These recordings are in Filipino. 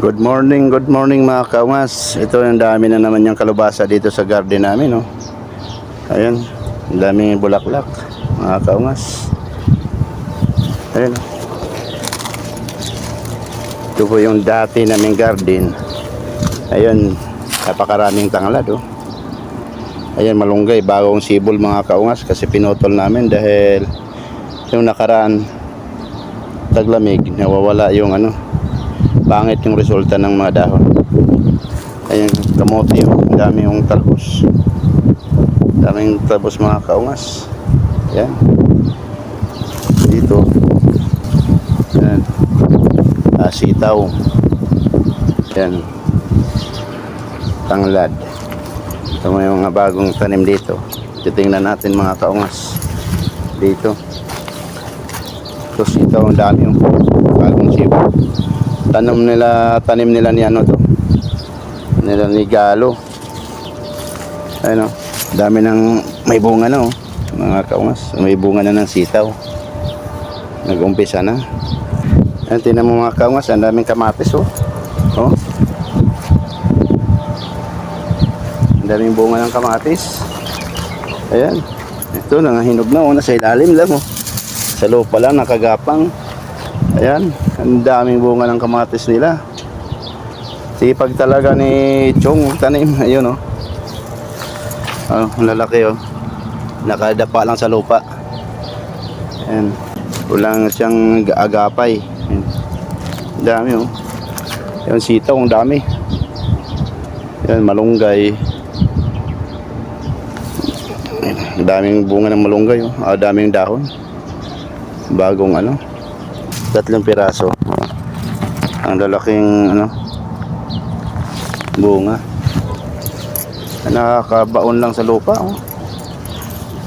Good morning mga kaungas. Ito yung dami na naman yung kalubasa dito sa garden namin, no. Ayan, ang daming bulaklak, mga kaungas. Ayan. Ito po yung dati naming garden. Ayan, napakaraming tanglad, oh. Ayan, malunggay, bagong sibol mga kaungas kasi pinutol namin dahil yung nakaraan taglamig, nawawala yung pangit yung resulta ng mga dahon. Ayan, kamote, oh. Ang dami yung talbos. Daming talbos mga kaungas. Ayan. Dito. Ayan. Sitaw. Ayan. Tanglad. Ito mo yung mga bagong tanim dito. Titingnan natin mga kaungas. Dito. Ito sitaw, ang dami yung bagong sibol. Tanim nila ni nila ni Galo. Ayun, dami ng may bunga na, oh, mga kaungas. May bunga na ng sitaw. Nag-umpisa na. Ayan, tingnan mo mga kaungas, ang daming kamatis, oh. Oh. Ang daming bunga ng kamatis. Ayan. Ito, nangahinog na, oh. Nasa ilalim lang, oh. Sa lupa lang, nakagapang. Ayan, ang daming bunga ng kamatis nila. Sipag talaga ni Chong tanim. Ayun, oh. Oh, ang lalaki, oh. Nakadapa lang sa lupa. Ayan. Kulang siyang agapay. Ayan. Ang dami, oh. Ayan, sitaw, ang dami. Ayan, malunggay. Ayan, ang daming bunga ng malunggay, oh. Daming dahon. Bagong 3 piraso. Ang lalaking bunga. Nakakabaon lang sa lupa, oh.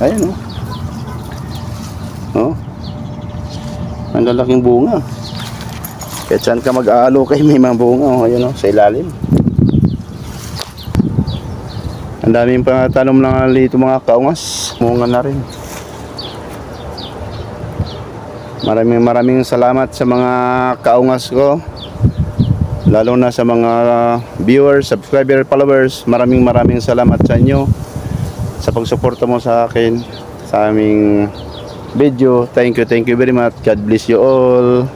Ayun, oh. Oh. Ang lalaking bunga. Kahit saan ka mag-aalokay may mga bunga, oh. Ayun, oh, sa ilalim. Ang daming pangatanom lang dito mga kaungas. Bunga na rin. Maraming salamat sa mga kaungas ko, lalo na sa mga viewers, subscriber, followers. Maraming salamat sa inyo sa pagsuporta mo sa akin sa aming video. Thank you very much. God bless you all.